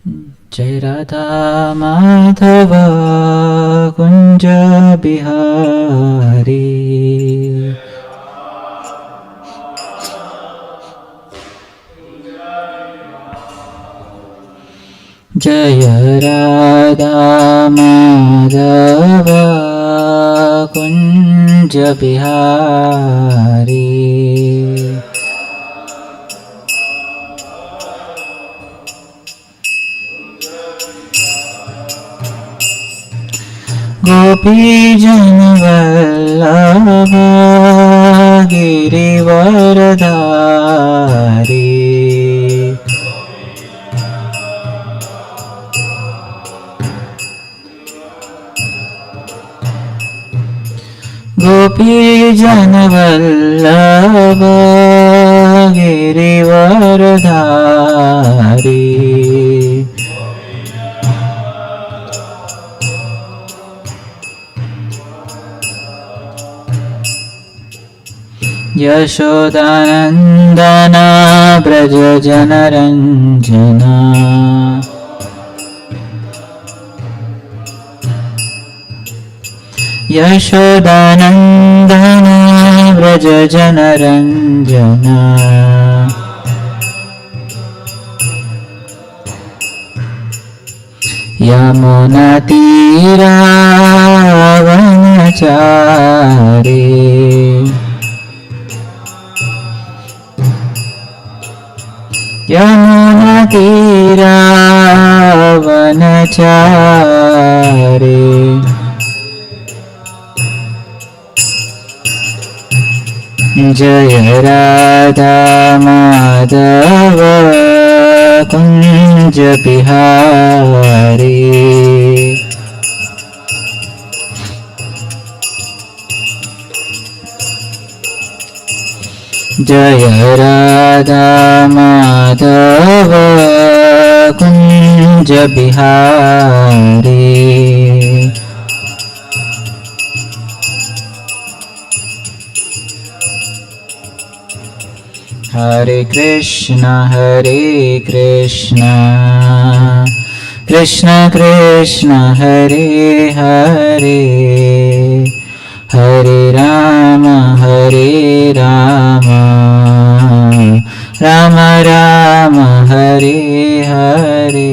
जय राधा माधव कुंज बिहारी। जय राधा माधव कुंज बिहारी। गोपी जन वल्लभ गिरिवरधारी। गोपी जन वल्लभ गिरिवरधारी। यशोदानन्दना व्रज जनरञ्जना। यशोदानन्दना व्रज जनरञ्जना। यमुनातीरावनचारी। यमुनातीरावनचारी। जय राधा माधव कुंज बिहारी। जय राधा माधव कुंज बिहारी। हरे कृष्ण कृष्ण कृष्ण हरे हरे, हरे राम राम राम हरे हरे।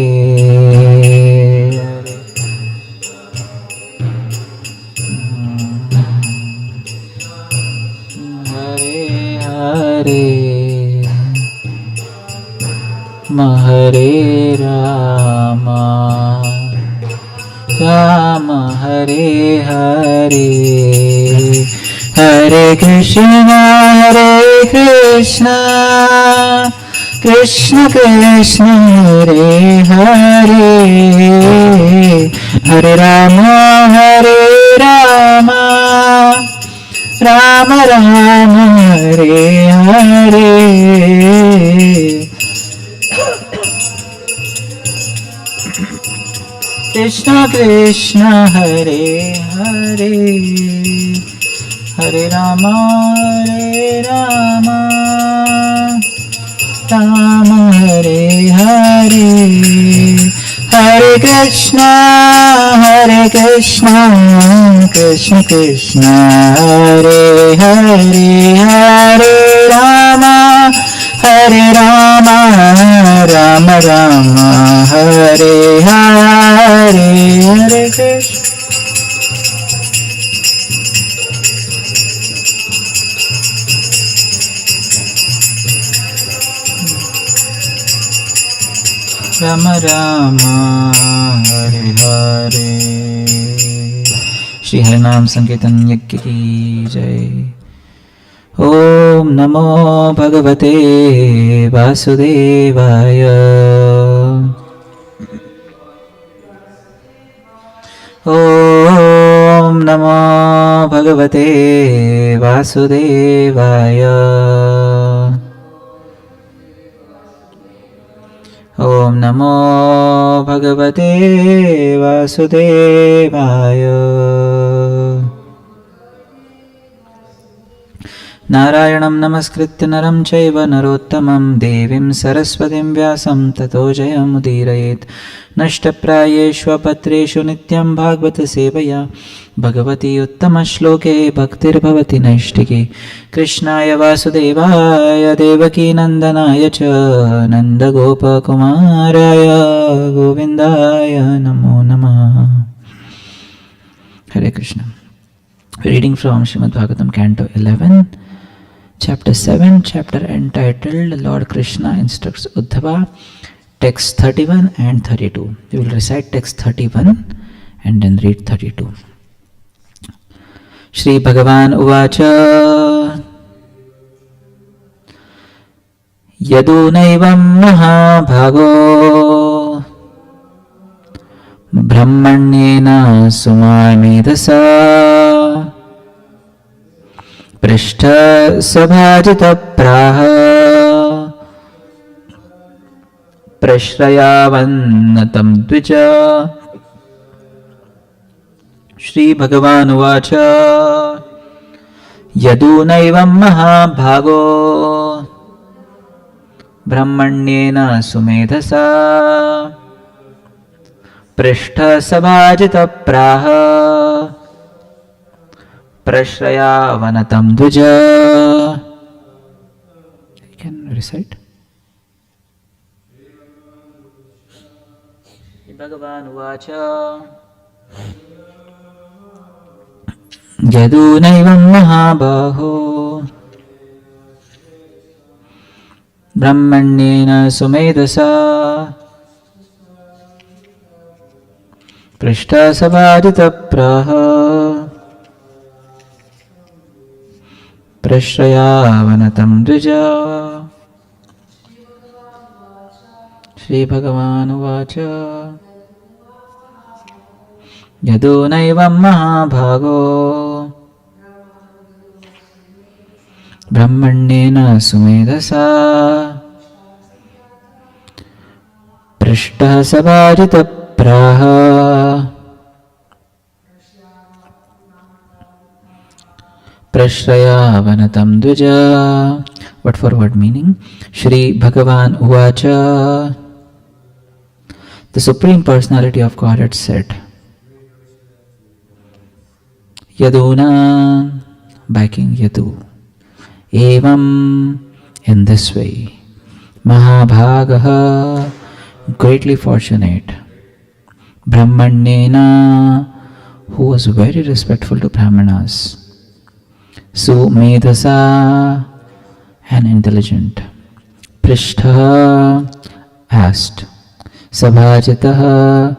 हरे राम राम हरे हरे, हरे कृष्ण कृष्ण कृष्ण हरे हरे, हरे राम राम राम हरे हरे। कृष्ण कृष्ण हरे हरे, हरे राम राम हरे हरे, हरे कृष्ण कृष्ण कृष्ण हरे हरे, हरे राम राम राम हरे हरे, हरे कृष्ण राम राम हरे हरे। श्री हरिनाम संकीर्तन यज्ञ की जय। ओम नमो भगवते वासुदेवाय। ओम नमो भगवते वासुदेवाय। ओम नमो भगवते वासुदेवाय। नारायणं नमस्कृत्य नरं चैव नरोत्तमं देवीं सरस्वतीं व्यासं ततो जयमुदीरयेत् नष्टप्रायेष्वपत्रेषु नित्यं भागवतसेवया भगवती उत्तमश्लोके भक्तिर्भवति नैष्टिकी कृष्णाय वासुदेवाय देवकीनन्दनाय च नन्दगोपकुमाराय गोविन्दाय नमो नमः. Hare Krishna. Reading from Srimad Bhagavatam, Canto 11, Chapter 7, chapter entitled Lord Krishna Instructs Uddhava, text 31 and 32. We will recite text 31 and then read 32. Shri Bhagavan Uvacha Yadunaivam Mahabhago Brahmanyena Sumamedasa Prishta Sabhajita Praha Prashrayavannatam Dvija. Shri Bhagavan Uvacha Yadunaivam Mahabhago Brahmanyena Sumedhasa Prishta Sabhajita Praha Prashrayavanatam Dvija. You can recite. Bhagavan Uvacha Yadunaivam Mahabaho Brahmanyena Sumedhasa Prishta Sabhajita Praha Prashrayavanatam Dvija. Shri Bhagavan Uvacha Yadunaivam Mahabhago Brahmanyena Sumedhasa Prishta Sabhajita Praha Prashrayavanatam Dvija. Word for word meaning. Shri Bhagavan Uvacha. The Supreme Personality of Godhead said, Yaduna, backing Yadu, Evam, in this way, Mahabhagaha, greatly fortunate, Brahmanyena, who was very respectful to Brahmanas, Sumedhasa, and intelligent, Prishtha, asked, Sabhajitaha,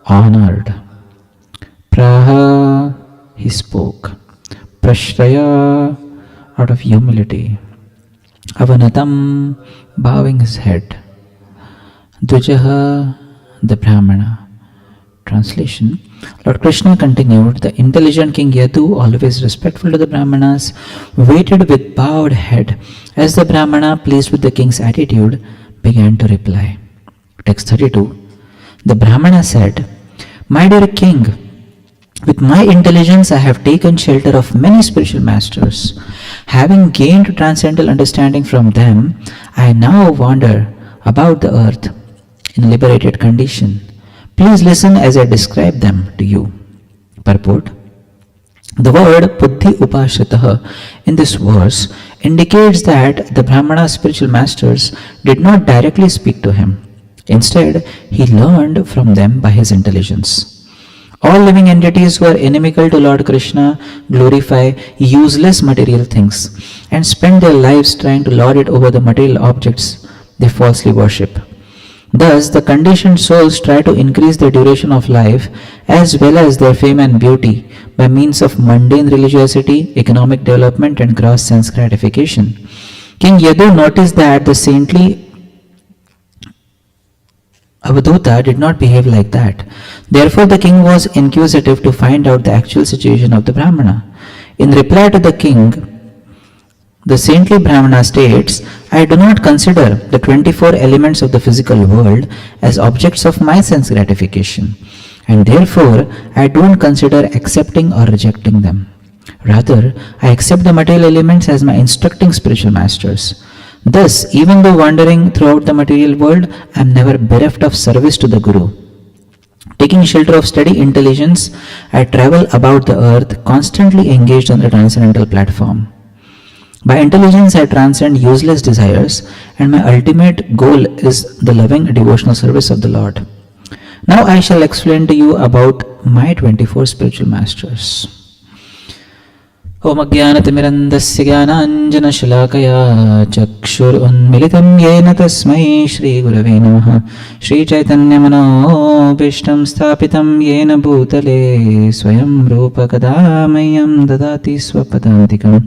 honored, Praha, he spoke, Prashraya, out of humility, Avanatam, bowing his head, Dvijaha, the Brahmana. Translation. Lord Krishna continued, the intelligent King Yadu, always respectful to the Brahmanas, waited with bowed head as the Brahmana, pleased with the king's attitude, began to reply. Text 32. The Brahmana said, My dear king, with my intelligence I have taken shelter of many spiritual masters. Having gained transcendental understanding from them, I now wander about the earth in liberated condition. Please listen as I describe them to you. Purport. The word Buddhi Upashritaha in this verse indicates that the Brahmana spiritual masters did not directly speak to him. Instead, he learned from them by his intelligence. All living entities who are inimical to Lord Krishna glorify useless material things and spend their lives trying to lord it over the material objects they falsely worship. Thus, the conditioned souls try to increase their duration of life as well as their fame and beauty by means of mundane religiosity, economic development, and gross sense gratification. King Yadu noticed that the saintly Avadhuta did not behave like that. Therefore, the king was inquisitive to find out the actual situation of the Brahmana. In reply to the king, the saintly Brahmana states, I do not consider the 24 elements of the physical world as objects of my sense gratification, and therefore I don't consider accepting or rejecting them. Rather, I accept the material elements as my instructing spiritual masters. Thus, even though wandering throughout the material world, I am never bereft of service to the Guru. Taking shelter of steady intelligence, I travel about the earth, constantly engaged on the transcendental platform. By intelligence, I transcend useless desires, and my ultimate goal is the loving devotional service of the Lord. Now I shall explain to you about my 24 spiritual masters. Om Ajnanatimirandasya Jnananjanashalaakaya Chakshurunmilitam Yena Tasmai Shri Gurave Namaha Shri Chaitanya Manobishtam Sthapitam Yena Bhutale Swayam Rupa Kadamayam Dadati Swapadantikam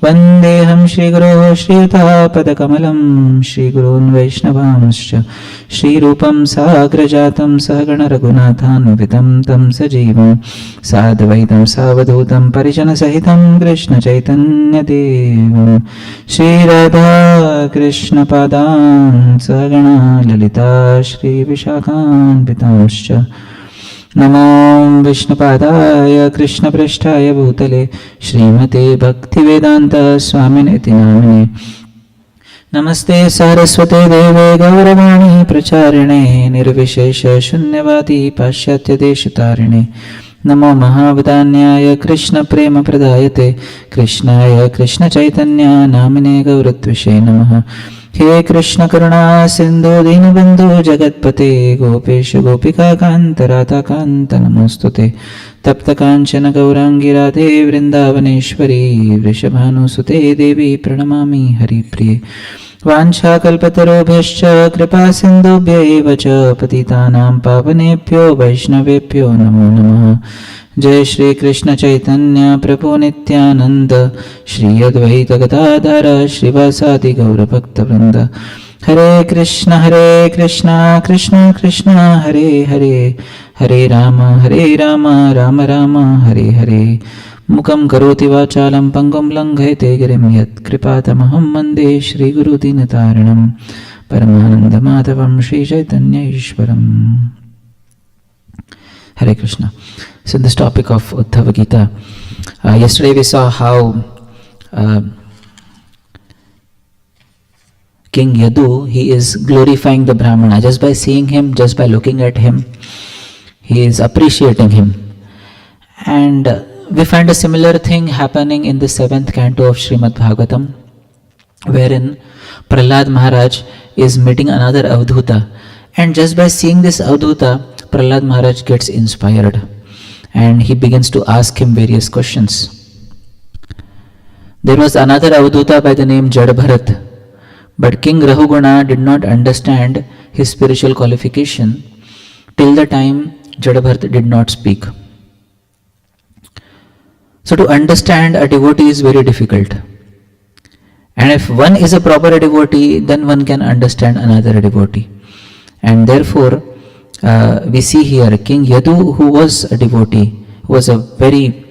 Vandeham Shri Guru Shri Padakamalam Shri Gurun Vaishnavamscha Shri Rupam Sagrajatam Sagana Raghunathan Vitam Tam Sajivam Sadvaitam Savadutam Parijana Sahitam Krishna Chaitanya Devam Shri Radha Krishna Padam Sagana Lalita Shri Vishakhan Vitamscha Namo Vishnupadaya Krishna Prasthaya Bhutale Srimate Bhakti Vedanta Swaminiti Namine Namaste Saraswate Deve Gauravani Pracharine Nirvishesha Shunyavadi Pashyatya Deshutarine Namo Mahavadanyaya Krishna Prema Pradayate Krishnaya Krishna Chaitanya Namine Gauratvishe Namaha He Krishna Karuna Sindhu Dinabandhu Jagatpate Gopesha Gopika Kanta Radha Kanta Namostute Tapta Kanchana Gaurangi Radhe Vrindavaneshwari Vrishabhanu Sute Devi Pranamami Hari Priye Vancha Kalpatarobhyascha Kripa Sindhubhya Cha Patitanam Pavanebhyo Vaishnavebhyo Namo Namaha Jai Shri Krishna Chaitanya Prabhu Nityananda Shri Advaita Gadadhara Shrivasadi Gaura Bhakta Vrinda Hare Krishna Krishna Krishna Hare Hare Hare Rama Rama Rama Hare Hare Mukam Karoti Vachalam Pangam Langhayate Girim Yat Kripatamaham Mande Shri Guru Dinataranam Paramananda Madhavam Shri Chaitanya Ishwaram. Hare Krishna. So in this topic of Uddhava Gita, yesterday we saw how King Yadu, he is glorifying the Brahmana. Just by seeing him, just by looking at him, he is appreciating him. And we find a similar thing happening in the 7th canto of Srimad Bhagavatam, wherein Prahlad Maharaj is meeting another Avdhuta. And just by seeing this Avdhuta, Prahlad Maharaj gets inspired. And he begins to ask him various questions. There was another Avdhuta by the name Jadbharat, but King Rahuguna did not understand his spiritual qualification till the time Jadbharat did not speak. So to understand a devotee is very difficult. And if one is a proper devotee, then one can understand another devotee. And therefore, we see here King Yadu, who was a devotee, who was a very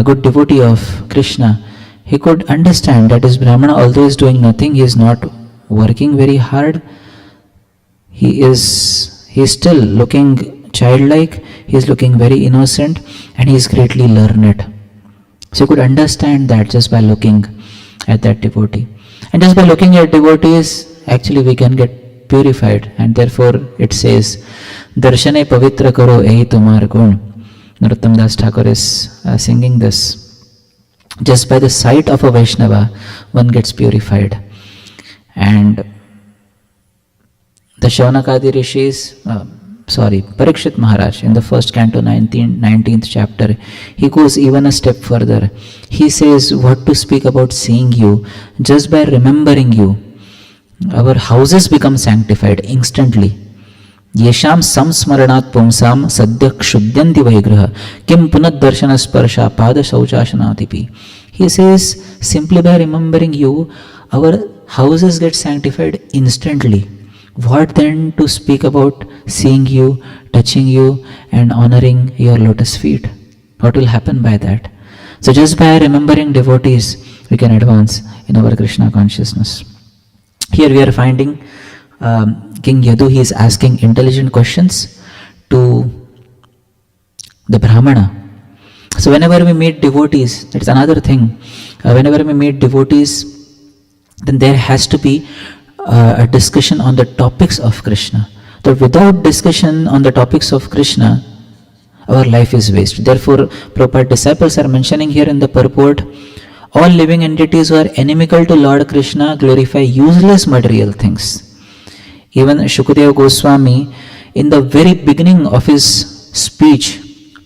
good devotee of Krishna. He could understand that his Brahmana, although he is doing nothing, he is not working very hard. He is still looking childlike, he is looking very innocent, and he is greatly learned. So you could understand that just by looking at that devotee. And just by looking at devotees, actually we can get purified. And therefore it says, Darshane Pavitra Karo Ehi Tumar Gun. Narottam Das Thakur is singing this. Just by the sight of a Vaishnava, one gets purified. And the Shaunakadi Rishis, Parikshit Maharaj, in the 1st canto, 19th chapter, he goes even a step further. He says, what to speak about seeing you, just by remembering you, our houses become sanctified instantly. Yesham samsmaranat pumsam sadhya kshudyanti vaigraha kim punat darshana sparsha pada shauchashanatipi. He says, simply by remembering you, our houses get sanctified instantly. What then to speak about seeing you, touching you, and honoring your lotus feet? What will happen by that? So just by remembering devotees, we can advance in our Krishna consciousness. Here we are finding King Yadu, he is asking intelligent questions to the Brahmana. So whenever we meet devotees, that's another thing. Whenever we meet devotees, then there has to be a discussion on the topics of Krishna. So without discussion on the topics of Krishna, our life is waste. Therefore, Prabhupada disciples are mentioning here in the purport, all living entities who are inimical to Lord Krishna glorify useless material things. Even Shukadeva Goswami, in the very beginning of his speech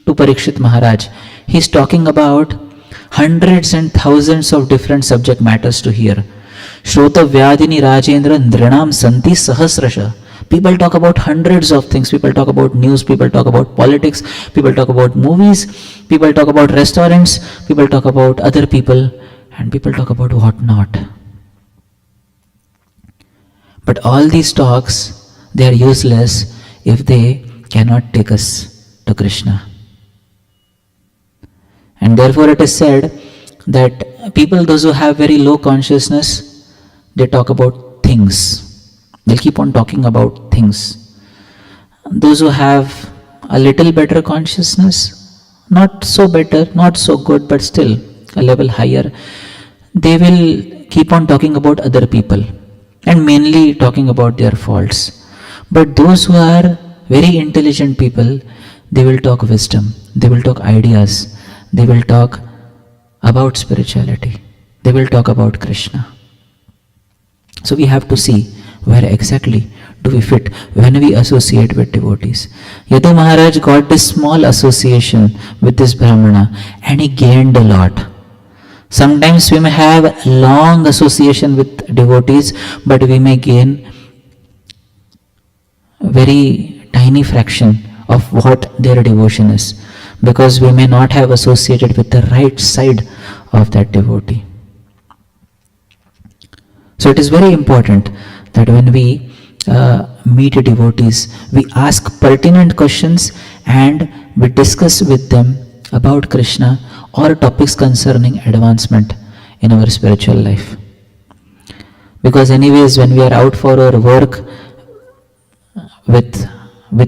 to Parikshit Maharaj, he is talking about hundreds and thousands of different subject matters to hear. Shrota Vyadini Rajendra Nrinam Santi Sahasrasha. People talk about hundreds of things. People talk about news, people talk about politics, people talk about movies, people talk about restaurants, people talk about other people, and people talk about what not. But all these talks, they are useless if they cannot take us to Krishna. And therefore it is said that people, those who have very low consciousness, they talk about things. They'll keep on talking about things. Those who have a little better consciousness, not so better, not so good, but still a level higher, they will keep on talking about other people and mainly talking about their faults. But those who are very intelligent people, they will talk wisdom, they will talk ideas, they will talk about spirituality, they will talk about Krishna. So we have to see where exactly do we fit when we associate with devotees. Yadu Maharaj got this small association with this Brahmana and he gained a lot. Sometimes we may have long association with devotees, but we may gain very tiny fraction of what their devotion is, because we may not have associated with the right side of that devotee. So it is very important that when we meet devotees, we ask pertinent questions and we discuss with them about Krishna or topics concerning advancement in our spiritual life. Because anyways, when we are out for our work with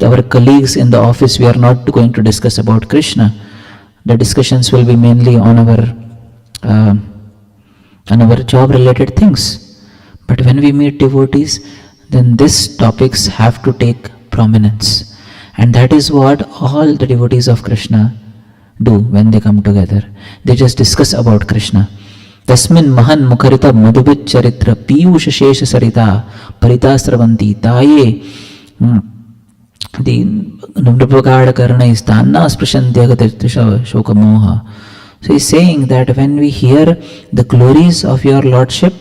our colleagues in the office, we are not going to discuss about Krishna. The discussions will be mainly on our job related things. But when we meet devotees, then these topics have to take prominence. And that is what all the devotees of Krishna do when they come together. They just discuss about Krishna. Tasmin mahan mukharita madhubit charitra piyush shesha sarita paritasravanti taye the nubhagada karna is tanna sprashantyagatrisha shoka moha. So he is saying that when we hear the glories of your Lordship,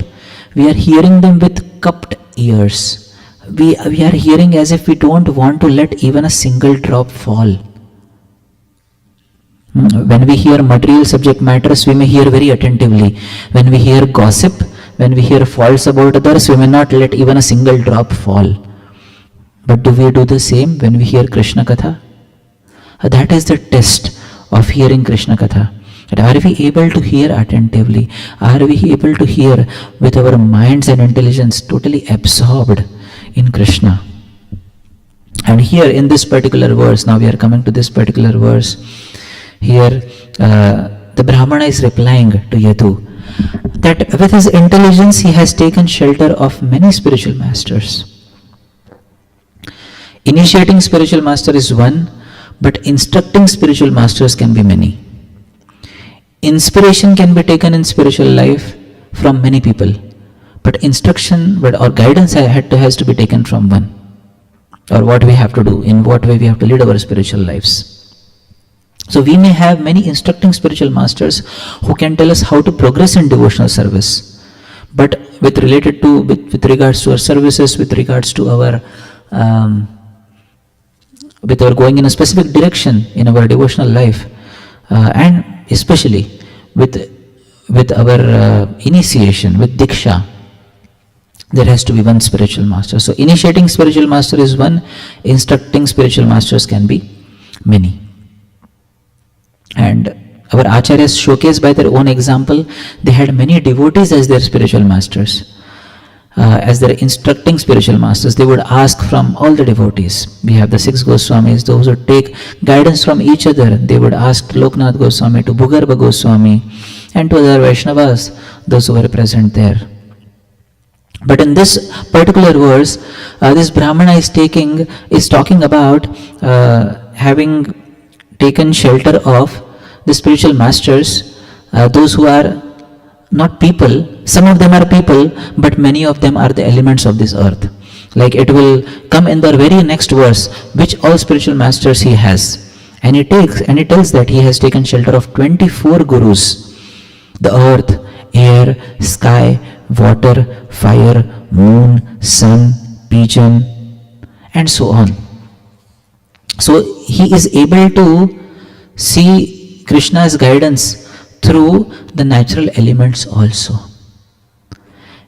we are hearing them with cupped ears. We are hearing as if we don't want to let even a single drop fall. When we hear material subject matters, we may hear very attentively. When we hear gossip, when we hear faults about others, we may not let even a single drop fall. But do we do the same when we hear Krishna Katha? That is the test of hearing Krishna Katha. Are we able to hear attentively? Are we able to hear with our minds and intelligence totally absorbed in Krishna? And here in this particular verse, now we are coming to this particular verse, here the Brahmana is replying to Yadu that with his intelligence he has taken shelter of many spiritual masters. Initiating spiritual master is one, but instructing spiritual masters can be many. Inspiration can be taken in spiritual life from many people, but instruction or guidance has to be taken from one. Or what we have to do, in what way we have to lead our spiritual lives. So we may have many instructing spiritual masters who can tell us how to progress in devotional service, but with regards to our services, with regards to our going in a specific direction in our devotional life, and especially with our initiation, with Diksha, there has to be one spiritual master. So initiating spiritual master is one, instructing spiritual masters can be many. And our acharyas showcased by their own example, they had many devotees as their spiritual masters. as they're instructing spiritual masters, they would ask from all the devotees. We have the 6 Goswamis, those who take guidance from each other. They would ask to Loknath Goswami, to Bhugarbha Goswami, and to other Vaishnavas, those who were present there. But in this particular verse, this Brahmana is talking about having taken shelter of the spiritual masters, those who are not people. Some of them are people, but many of them are the elements of this earth. Like it will come in the very next verse, which all spiritual masters he has. And he tells that he has taken shelter of 24 gurus. The earth, air, sky, water, fire, moon, sun, pigeon, and so on. So he is able to see Krishna's guidance through the natural elements also.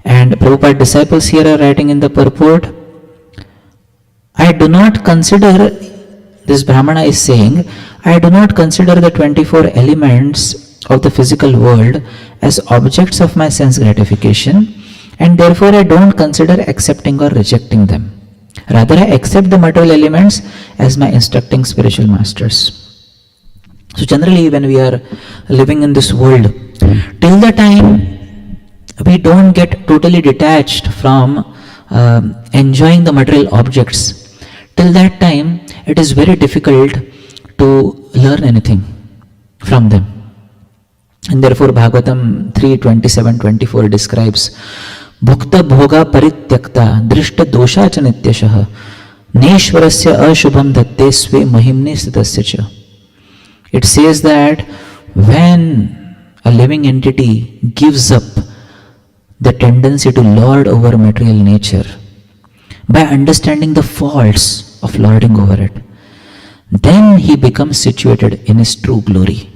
And Prabhupada disciples here are writing in the purport, I do not consider, this Brahmana is saying, I do not consider the 24 elements of the physical world as objects of my sense gratification, and therefore I don't consider accepting or rejecting them. Rather, I accept the material elements as my instructing spiritual masters. So generally, when we are living in this world, till the time we don't get totally detached from enjoying the material objects, till that time it is very difficult to learn anything from them. And therefore Bhagavatam 3:27-24 describes Bhukta bhoga parityakta drishta dosha cha nityashah neshwarasya ashubham dhatte sve mahimne sitasya cha. It says that when a living entity gives up the tendency to lord over material nature by understanding the faults of lording over it, then he becomes situated in his true glory.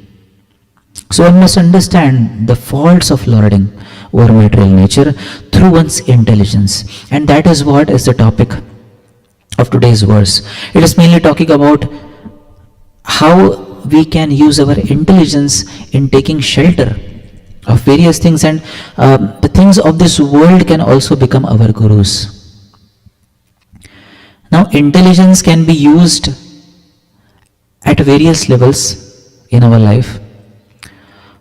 So one must understand the faults of lording over material nature through one's intelligence. And that is what is the topic of today's verse. It is mainly talking about how we can use our intelligence in taking shelter of various things, and the things of this world can also become our gurus. Now, intelligence can be used at various levels in our life.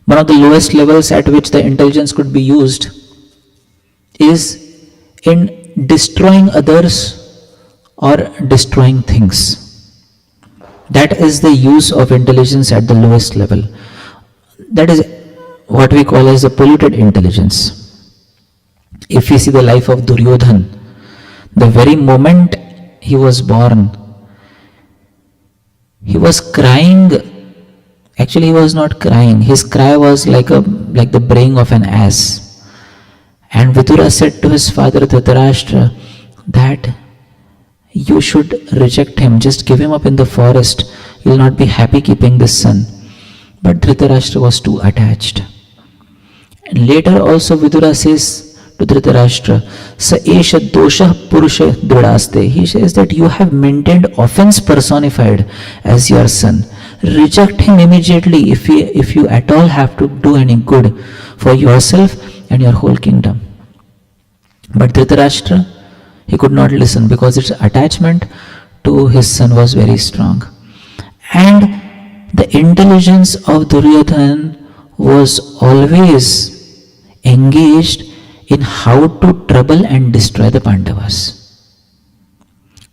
One of the lowest levels at which the intelligence could be used is in destroying others or destroying things. That is the use of intelligence at the lowest level. That is what we call as a polluted intelligence. If we see the life of Duryodhan, the very moment he was born, he was crying. Actually, he was not crying. His cry was like the braying of an ass. And Vidura said to his father Dhritarashtra that you should reject him, just give him up in the forest. You will not be happy keeping this son. But Dhritarashtra was too attached. And later also Vidura says to Dhritarashtra, Sa esha dosha purusha dudaste. He says that you have maintained offense personified as your son. Reject him immediately if you at all have to do any good for yourself and your whole kingdom. But Dhritarashtra, he could not listen because his attachment to his son was very strong. And the intelligence of Duryodhan was always engaged in how to trouble and destroy the Pandavas.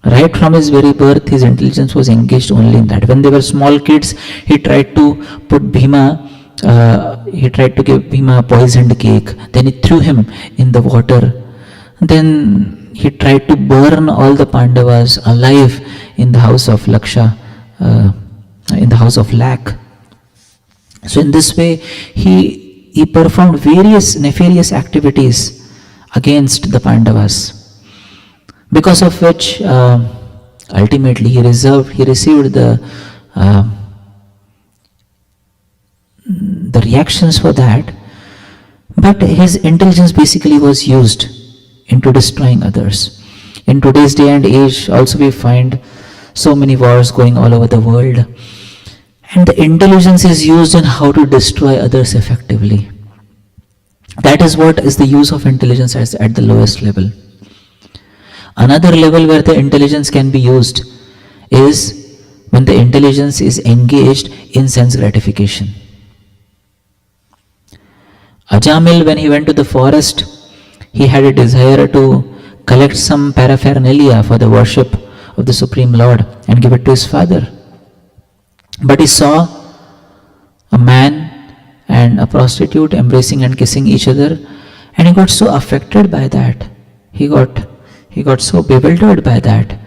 Right from his very birth, his intelligence was engaged only in that. When they were small kids, he tried to give Bhima a poisoned cake. Then he threw him in the water. Then he tried to burn all the Pandavas alive in the house of Laksha, in the house of Lak. So in this way, he performed various nefarious activities against the Pandavas, because of which ultimately he received the reactions for that. But his intelligence basically was used into destroying others. In today's day and age also we find so many wars going all over the world, and the intelligence is used in how to destroy others effectively. That is what is the use of intelligence at the lowest level. Another level where the intelligence can be used is when the intelligence is engaged in sense gratification. Ajamil, when he went to the forest, he had a desire to collect some paraphernalia for the worship of the Supreme Lord and give it to his father. But he saw a man and a prostitute embracing and kissing each other, and he got so affected by that. He got so bewildered by that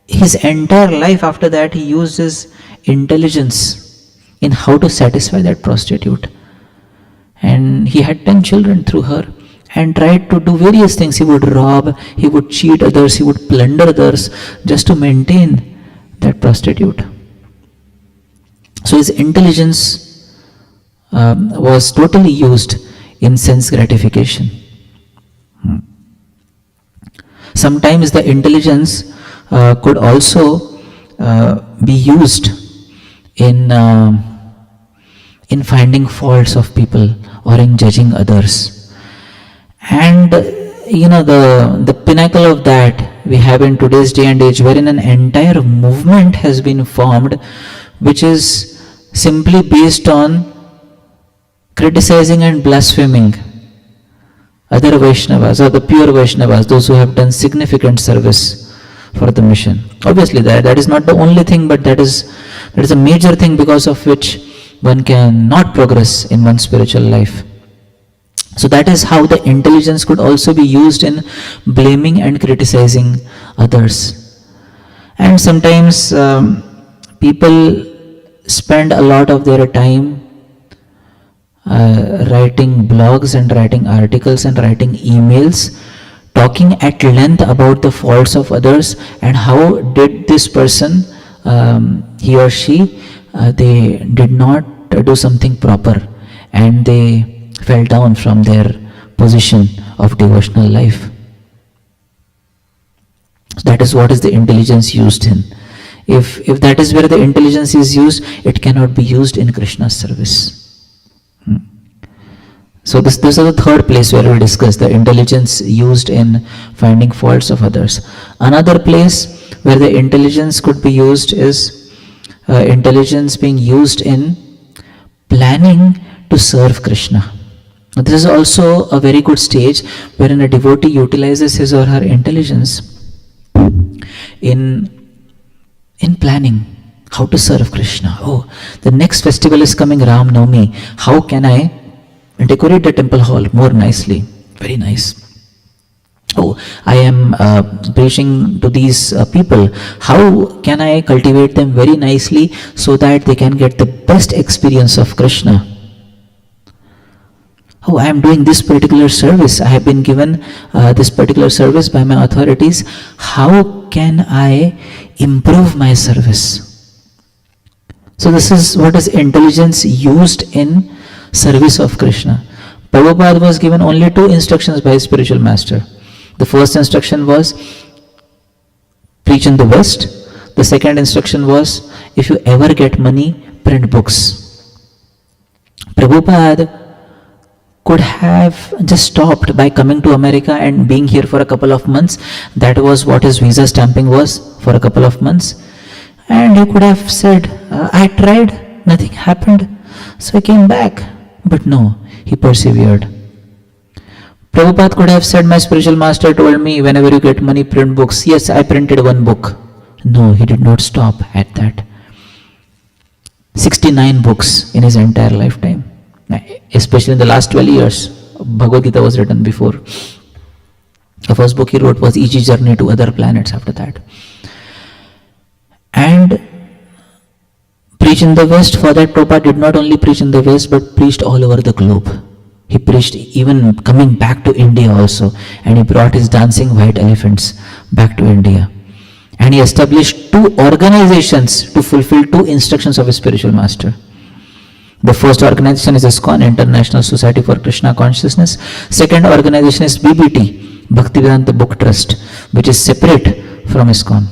his entire life after that he used his intelligence in how to satisfy that prostitute. And he had 10 children through her and tried to do various things. He would rob, he would cheat others, he would plunder others just to maintain that prostitute. So his intelligence was totally used in sense gratification. Sometimes the intelligence could also be used in finding faults of people or in judging others. And the pinnacle of that we have in today's day and age, wherein an entire movement has been formed which is simply based on criticizing and blaspheming other Vaishnavas or the pure Vaishnavas, those who have done significant service for the mission. Obviously that is not the only thing, but that is a major thing because of which one cannot progress in one's spiritual life. So that is how the intelligence could also be used in blaming and criticizing others. And sometimes people spend a lot of their time writing blogs and writing articles and writing emails, talking at length about the faults of others and how did this person, he or she, they did not do something proper and they fell down from their position of devotional life. So that is what is the intelligence used in. If that is where the intelligence is used, it cannot be used in Krishna's service. So this is the third place where we discuss the intelligence used in finding faults of others. Another place where the intelligence could be used is intelligence being used in planning to serve Krishna. Now, this is also a very good stage wherein a devotee utilizes his or her intelligence in planning how to serve Krishna. Oh, the next festival is coming, Ram Navami. How can I decorate the temple hall more nicely? Very nice. Oh, I am preaching to these people. How can I cultivate them very nicely so that they can get the best experience of Krishna? Oh, I am doing this particular service. I have been given this particular service by my authorities. How can I improve my service? So this is what is intelligence used in service of Krishna. Prabhupada was given only 2 instructions by his spiritual master. The first instruction was preach in the West. The second instruction was if you ever get money, print books. Prabhupada could have just stopped by coming to America and being here for a couple of months. That was what his visa stamping was, for a couple of months. And he could have said, I tried, nothing happened, so I came back. But no, he persevered. Prabhupada could have said, my spiritual master told me, whenever you get money, print books. Yes, I printed 1 book. No, he did not stop at that. 69 books in his entire lifetime. Especially in the last 12 years, Bhagavad Gita was written before. The first book he wrote was Easy Journey to Other Planets after that. And preach in the West, for that Prabhupada did not only preach in the West but preached all over the globe. He preached even coming back to India also, and he brought his dancing white elephants back to India. And he established 2 organizations to fulfill 2 instructions of his spiritual master. The first organization is ISKCON, International Society for Krishna Consciousness. Second organization is BBT, Bhaktivedanta Book Trust, which is separate from ISKCON.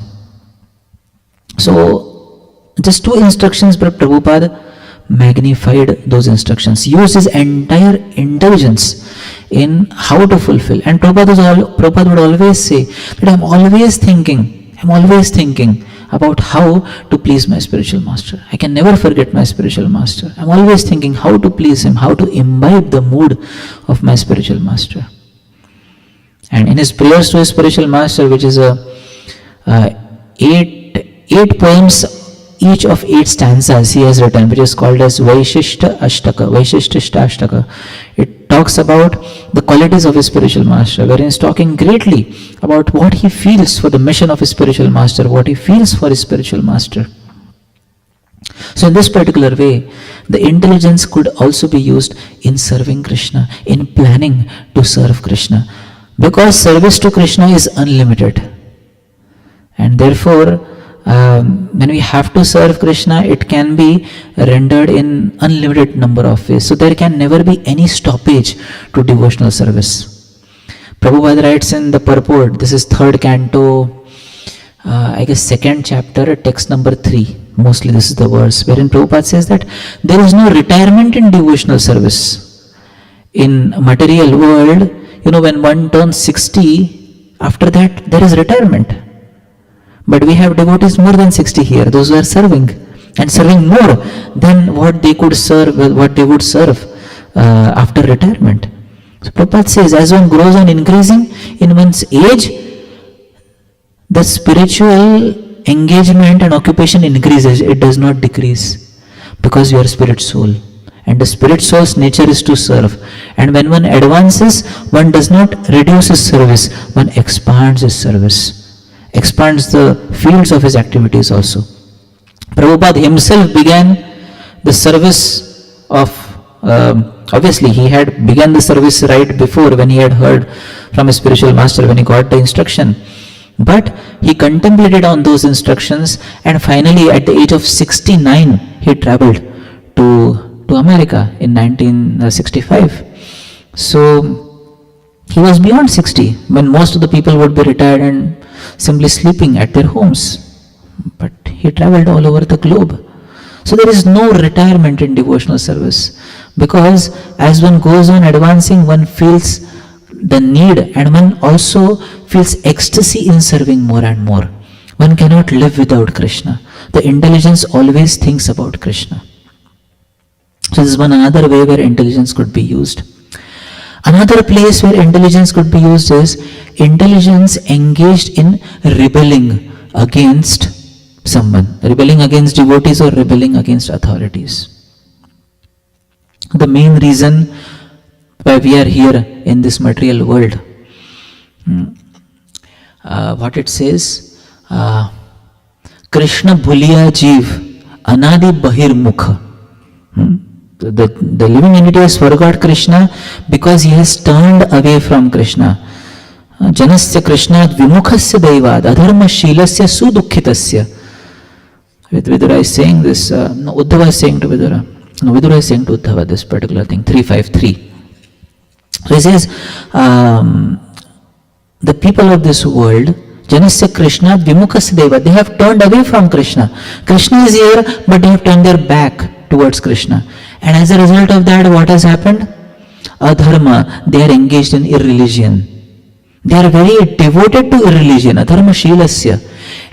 So, just 2 instructions by Prabhupada magnified those instructions, used his entire intelligence in how to fulfill. And Prabhupada would always say that I'm always thinking about how to please my spiritual master. I can never forget my spiritual master. I'm always thinking how to please him, how to imbibe the mood of my spiritual master. And in his prayers to his spiritual master, which is eight poems, each of 8 stanzas he has written, which is called as Vaishishta Ashtaka. It talks about the qualities of his spiritual master, wherein he's talking greatly about what he feels for the mission of his spiritual master, what he feels for his spiritual master. So in this particular way, the intelligence could also be used in serving Krishna, in planning to serve Krishna, because service to Krishna is unlimited. And therefore, when we have to serve Krishna, it can be rendered in unlimited number of ways. So there can never be any stoppage to devotional service. Prabhupada writes in the purport, this is 3rd canto, I guess 2nd chapter, text number 3. Mostly this is the verse, wherein Prabhupada says that there is no retirement in devotional service. In material world, when one turns 60, after that there is retirement. But we have devotees more than 60 here, those who are serving, and serving more than what they would serve after retirement. So Prabhupada says, as one grows on increasing in one's age, the spiritual engagement and occupation increases, it does not decrease, because you are spirit soul. And the spirit soul's nature is to serve. And when one advances, one does not reduce his service, one expands his service, expands the fields of his activities also. Prabhupada himself began the service of, obviously he had begun the service right before, when he had heard from his spiritual master, when he got the instruction. But he contemplated on those instructions, and finally at the age of 69, he traveled to America in 1965. So he was beyond 60 when most of the people would be retired and simply sleeping at their homes. But he traveled all over the globe. So there is no retirement in devotional service, because as one goes on advancing, one feels the need, and one also feels ecstasy in serving more and more. One cannot live without Krishna. The intelligence always thinks about Krishna. So this is another way where intelligence could be used. Another place where intelligence could be used is intelligence engaged in rebelling against someone, rebelling against devotees or rebelling against authorities. The main reason why we are here in this material world, what it says, Krishna bhuliya jeev anadi bahir mukha. The living entity has forgot Krishna because he has turned away from Krishna. Janasya Krishna vimukhasya daivad adharma shilasya sudukhitasya. Vidura is saying this, Uddhava is saying to Vidura. Vidura is saying to Uddhava this particular thing, 353. So he says, the people of this world, Janasya Krishna vimukhasya daivad, they have turned away from Krishna. Krishna is here, but they have turned their back towards Krishna. And as a result of that, what has happened? Adharma, they are engaged in irreligion. They are very devoted to irreligion, adharma shilasya.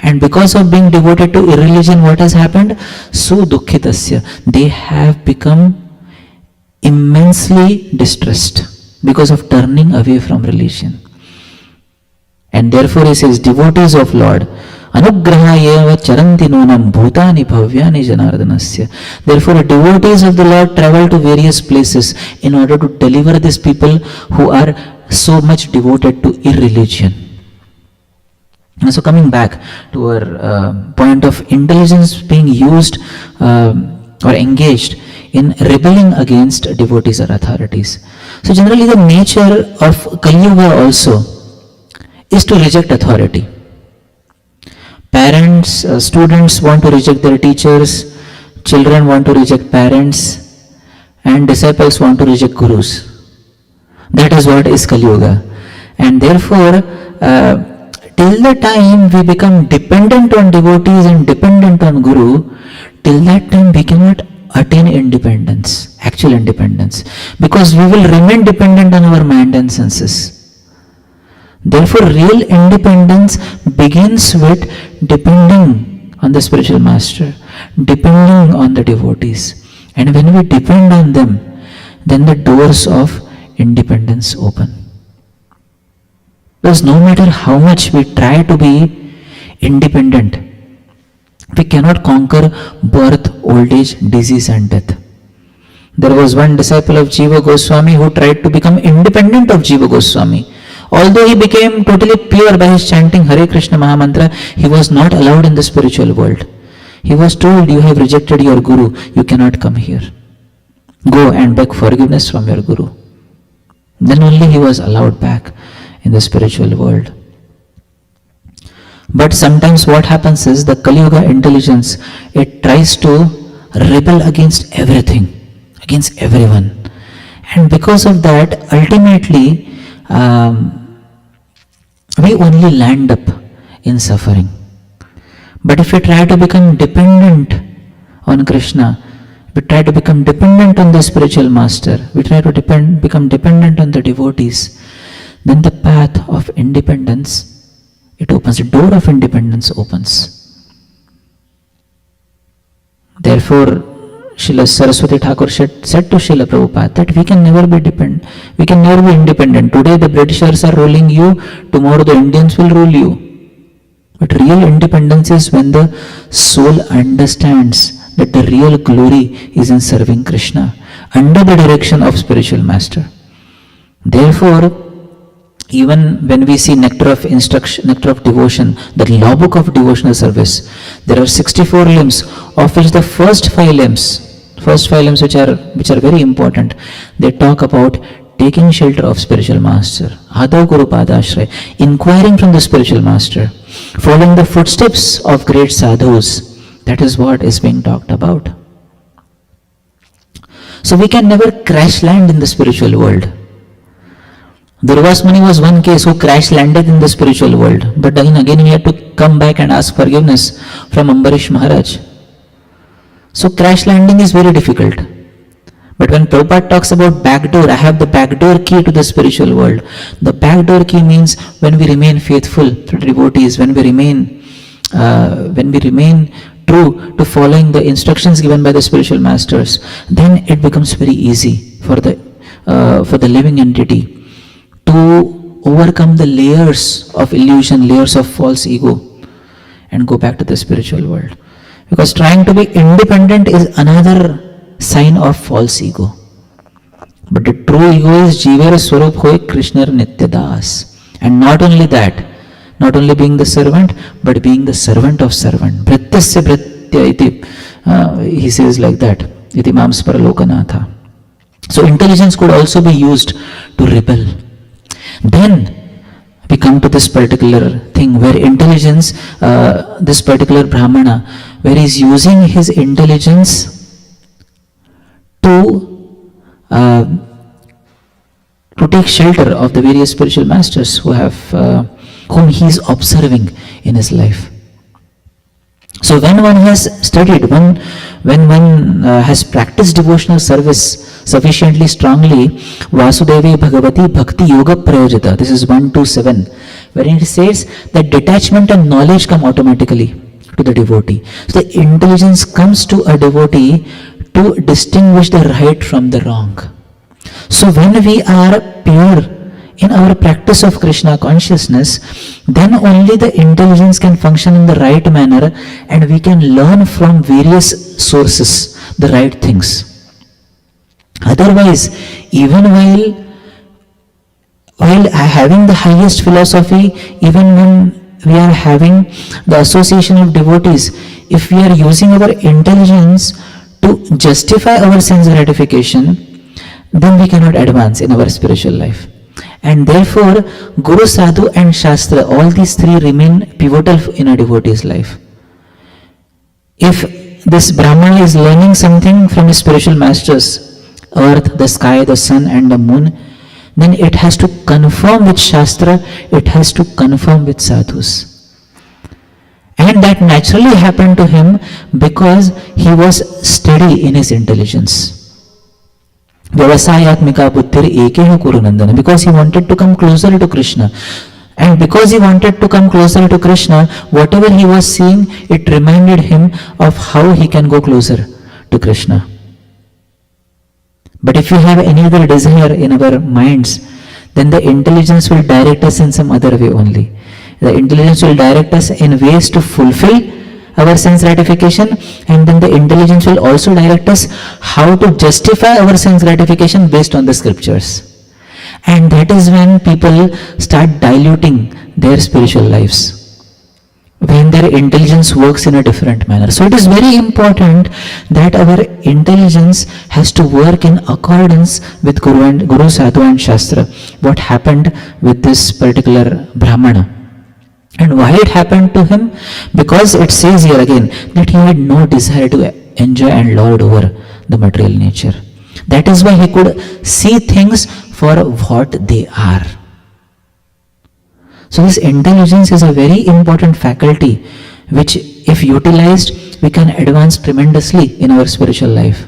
And because of being devoted to irreligion, what has happened? Sudukhitasya. They have become immensely distressed because of turning away from religion. And therefore he says, devotees of Lord, anugrahayeva charanti nunam bhutani bhavyani janardanasya. Therefore devotees of the Lord travel to various places in order to deliver these people who are so much devoted to irreligion. And so coming back to our point of intelligence being used or engaged in rebelling against devotees or authorities. So generally the nature of Kali Yuga also is to reject authority. Parents, students want to reject their teachers, children want to reject parents, and disciples want to reject gurus. That is what is Kali Yuga. And therefore, till the time we become dependent on devotees and dependent on Guru, till that time we cannot attain independence, actual independence, because we will remain dependent on our mind and senses. Therefore, real independence begins with depending on the spiritual master, depending on the devotees. And when we depend on them, then the doors of independence open. Because no matter how much we try to be independent, we cannot conquer birth, old age, disease and death. There was one disciple of Jiva Goswami who tried to become independent of Jiva Goswami. Although he became totally pure by his chanting Hare Krishna Mahamantra, he was not allowed in the spiritual world. He was told, you have rejected your Guru, you cannot come here. Go and beg forgiveness from your Guru. Then only he was allowed back in the spiritual world. But sometimes what happens is the Kali Yuga intelligence, it tries to rebel against everything, against everyone. And because of that, ultimately, we only land up in suffering. But if we try to become dependent on Krishna, we try to become dependent on the spiritual master, we try to become dependent on the devotees, then the path of independence, it opens, the door of independence opens. Therefore, Srila Saraswati Thakur said to Srila Prabhupada that we can never be dependent, we can never be independent. Today the Britishers are ruling you, tomorrow the Indians will rule you. But real independence is when the soul understands that the real glory is in serving Krishna under the direction of spiritual master. Therefore, even when we see nectar of instruction, nectar of devotion, the law book of devotional service, there are 64 limbs, of which the first five limbs which are very important, they talk about taking shelter of spiritual master, Adav Guru Padashray, inquiring from the spiritual master, following the footsteps of great sadhus. That is what is being talked about. So we can never crash land in the spiritual world. Durvas Muni was one case who crash landed in the spiritual world, but then again he had to come back and ask forgiveness from Ambarish Maharaj. So crash landing is very difficult. But when Prabhupada talks about backdoor, I have the backdoor key to the spiritual world. The backdoor key means when we remain faithful to devotees, when we remain true to following the instructions given by the spiritual masters, then it becomes very easy for the living entity to overcome the layers of illusion, layers of false ego, and go back to the spiritual world. Because trying to be independent is another sign of false ego. But the true ego is Jivar Swarup Hoy Krishna Nitya Das. And not only that, not only being the servant, but being the servant of servant. Pratyasya Pratya iti, he says like that, iti mams paralokanatha. So intelligence could also be used to rebel. Then we come to this particular thing where intelligence, this particular Brahmana, where he is using his intelligence to take shelter of the various spiritual masters whom he is observing in his life. So when one has studied, when one has practiced devotional service sufficiently strongly, Vasudevi Bhagavati Bhakti Yoga Prayojita, this is 127, wherein it says that detachment and knowledge come automatically to the devotee. So the intelligence comes to a devotee to distinguish the right from the wrong. So when we are pure in our practice of Krishna consciousness, then only the intelligence can function in the right manner and we can learn from various sources the right things. Otherwise, even while having the highest philosophy, even when we are having the association of devotees, if we are using our intelligence to justify our sense gratification, then we cannot advance in our spiritual life. And therefore, Guru, Sadhu and Shastra, all these three remain pivotal in a devotee's life. If this Brahmana is learning something from his spiritual masters, earth, the sky, the sun and the moon, then it has to confirm with Shastra, it has to confirm with Sadhus. And And that naturally happened to him because he was steady in his intelligence. Vyavasayatmika buddhir ekeha kurunandana, because he wanted to come closer to Krishna. And because he wanted to come closer to Krishna, whatever he was seeing, it reminded him of how he can go closer to Krishna. But if we have any other desire in our minds, then the intelligence will direct us in some other way only. The intelligence will direct us in ways to fulfill our sense gratification, and then the intelligence will also direct us how to justify our sense gratification based on the scriptures. And that is when people start diluting their spiritual lives, when their intelligence works in a different manner. So it is very important that our intelligence has to work in accordance with Guru, Sadhu and Shastra. What happened with this particular Brahmana? And why it happened to him? Because it says here again that he had no desire to enjoy and lord over the material nature. That is why he could see things for what they are. So this intelligence is a very important faculty which, if utilized, we can advance tremendously in our spiritual life.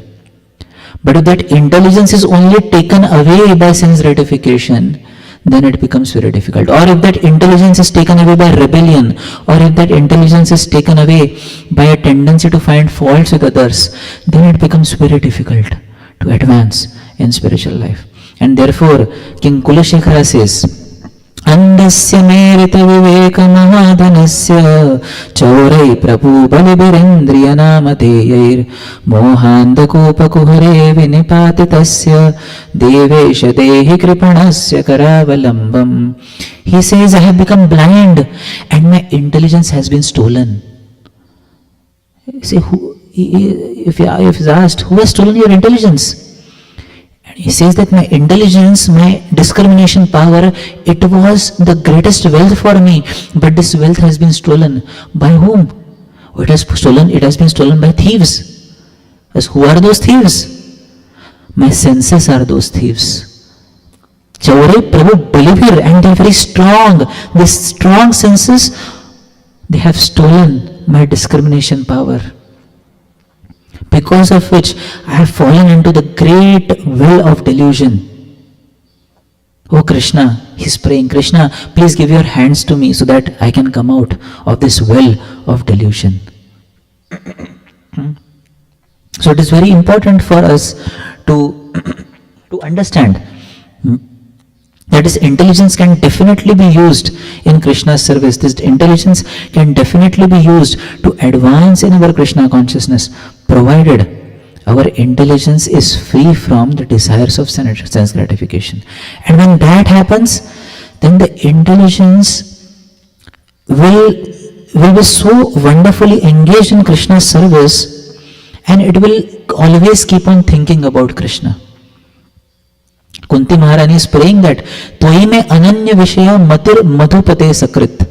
But if that intelligence is only taken away by sense gratification, then it becomes very difficult. Or if that intelligence is taken away by rebellion, or if that intelligence is taken away by a tendency to find faults with others, then it becomes very difficult to advance in spiritual life. And therefore, King Kulashekara says, Andasya merita viveka mahadhanasya chaurai prabhu balibirendriya namateyair mohanda kopa kuhare vinipatitasya devesha dehi kripanasya karavalambam. He says, I have become blind and my intelligence has been stolen. See, if he's asked, who has stolen your intelligence? He says that my intelligence, my discrimination power, it was the greatest wealth for me, but this wealth has been stolen. By whom? It has been stolen by thieves. As who are those thieves? My senses are those thieves. Chaure Prabhu believer, and they are very strong. These strong senses, they have stolen my discrimination power, because of which I have fallen into the great well of delusion. Oh Krishna, he's praying, Krishna, please give your hands to me so that I can come out of this well of delusion. So it is very important for us to understand that this intelligence can definitely be used in Krishna's service. This intelligence can definitely be used to advance in our Krishna consciousness, provided our intelligence is free from the desires of sense gratification. And when that happens, then the intelligence will be so wonderfully engaged in Krishna's service, and it will always keep on thinking about Krishna. Kunti Maharani is praying that Tvai me ananya vishaya matir madhupate sakrit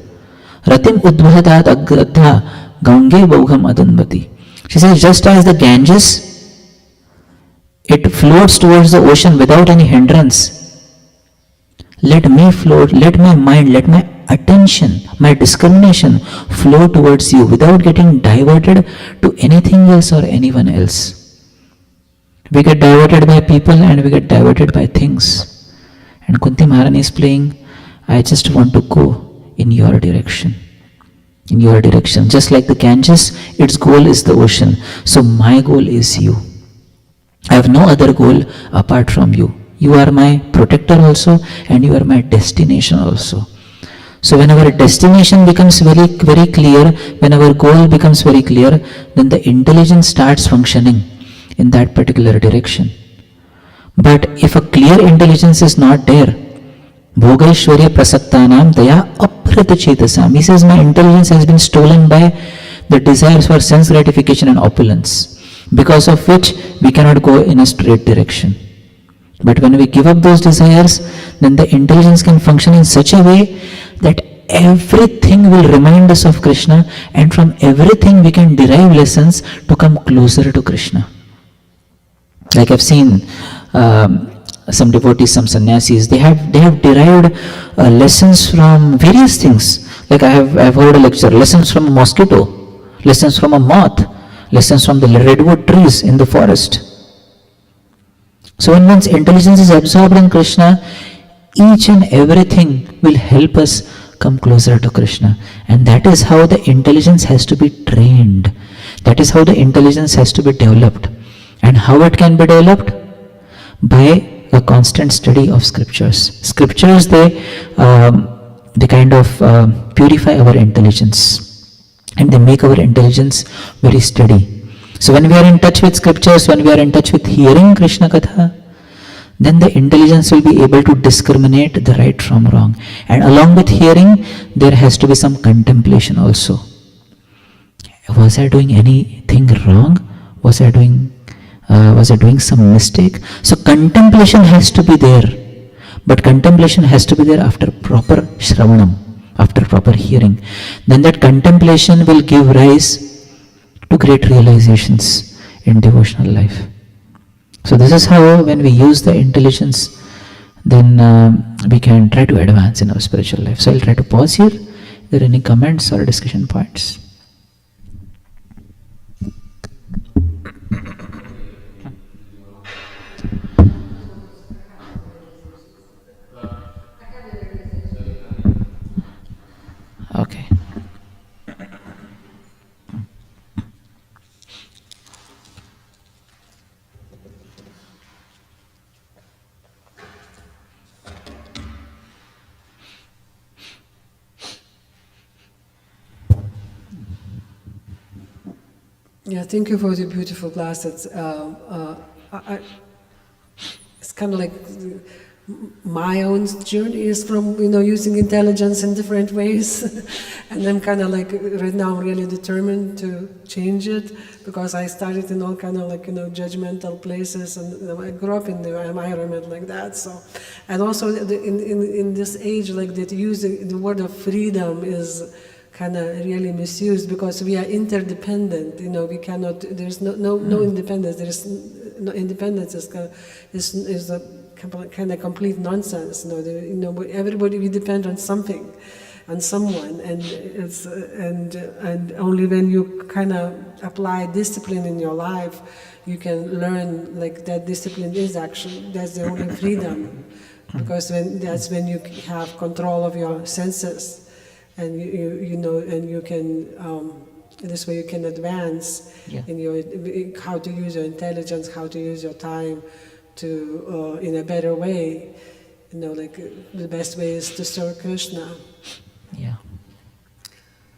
ratim udbhadat agradha gange baugham adanvati. She says, just as the Ganges, it floats towards the ocean without any hindrance, let me float, let my mind, let my attention, my discrimination flow towards you without getting diverted to anything else or anyone else. We get diverted by people and we get diverted by things. And Kunti Maharani is playing, I just want to go in your direction. In your direction. Just like the Ganges, its goal is the ocean. So my goal is you. I have no other goal apart from you. You are my protector also, and you are my destination also. So when our destination becomes very, very clear, when our goal becomes very clear, then the intelligence starts functioning in that particular direction. But if a clear intelligence is not there, Bhogaishwarya prasaktanam daya aprita chetasam. He says, my intelligence has been stolen by the desires for sense gratification and opulence, because of which we cannot go in a straight direction. But when we give up those desires, then the intelligence can function in such a way that everything will remind us of Krishna, and from everything we can derive lessons to come closer to Krishna. Like I've seen some devotees, some sannyasis, they have derived lessons from various things, Like I've heard a lecture, lessons from a mosquito, lessons from a moth, lessons from the redwood trees in the forest. So when one's intelligence is absorbed in Krishna, each and everything will help us come closer to Krishna. And that is how the intelligence has to be trained. That is how the intelligence has to be developed. And how it can be developed? By a constant study of scriptures. Scriptures, they kind of purify our intelligence. And they make our intelligence very steady. So when we are in touch with scriptures, when we are in touch with hearing Krishna Katha, then the intelligence will be able to discriminate the right from wrong. And along with hearing, there has to be some contemplation also. Was I doing anything wrong? Was I doing some mistake? So contemplation has to be there. But contemplation has to be there after proper shravanam, after proper hearing. Then that contemplation will give rise to great realizations in devotional life. So this is how, when we use the intelligence, then we can try to advance in our spiritual life. So I'll try to pause here. Are there any comments or discussion points? Okay. Yeah, thank you for the beautiful class. It's kind of like my own journey is from using intelligence in different ways, and I'm kind of like right now really determined to change it, because I started in all kind of like judgmental places, and I grew up in the environment like that. So, and also in this age like that, using the word of freedom is kind of really misused, because we are interdependent. We cannot. There's no independence. There is no independence. Is a kind of complete nonsense. Everybody, we depend on something, on someone, and only when you kind of apply discipline in your life, you can learn like that discipline is actually, that's the only freedom, because that's when you have control of your senses. And you can this way you can advance in how to use your intelligence, how to use your time to in a better way. Like the best way is to serve Krishna. Yeah.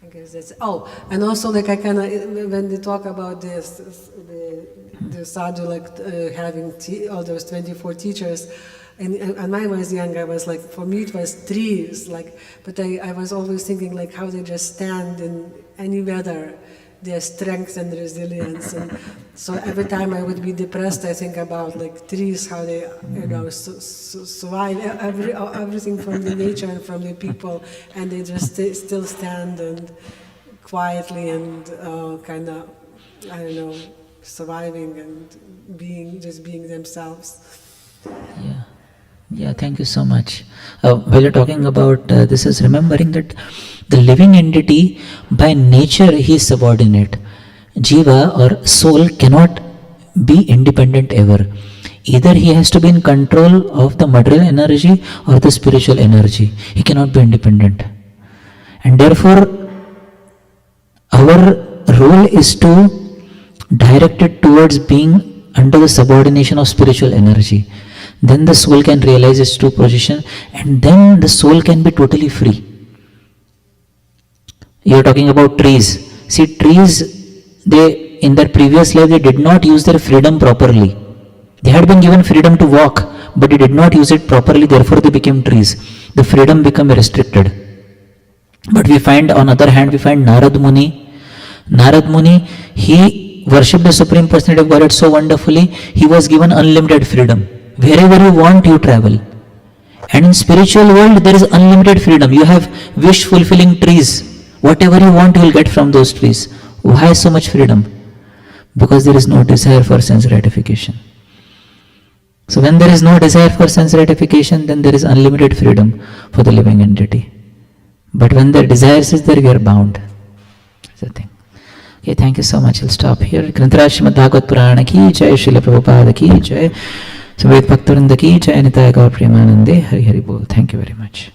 I guess that's. Oh, and also like I kind of when they talk about this, the sadhu like having all those 24 teachers. And when I was young, I was like, for me it was trees, like, but I was always thinking like how they just stand in any weather, their strength and resilience. And so every time I would be depressed, I think about like trees, how they, survive everything from the nature and from the people, and they just still stand and quietly and kind of, I don't know, surviving and being themselves. Yeah. Yeah, thank you so much. While you're talking about this, is remembering that the living entity, by nature, he is subordinate. Jiva or soul cannot be independent ever. Either he has to be in control of the material energy or the spiritual energy. He cannot be independent. And therefore, our role is to direct it towards being under the subordination of spiritual energy. Then the soul can realize its true position, and then the soul can be totally free. You are talking about trees. See, trees, they in their previous life, they did not use their freedom properly. They had been given freedom to walk, but they did not use it properly, therefore they became trees. The freedom became restricted. But we find, on other hand, we find Narad Muni. Narad Muni, he worshipped the Supreme Personality of Godhead so wonderfully, he was given unlimited freedom. Wherever you want, you travel. And in spiritual world, there is unlimited freedom. You have wish-fulfilling trees. Whatever you want, you will get from those trees. Why so much freedom? Because there is no desire for sense gratification. So when there is no desire for sense gratification, then there is unlimited freedom for the living entity. But when the desires is there, you are bound. That's the thing. Okay, thank you so much. I'll stop here. Grantaraj Srimad Bhagavad Purana ki jai, Srila Prabhupada ki jai, Samved Bhaktivinoda ki jai, Nitaya Gaur Premanande, Hari Hari Bol. Thank you very much.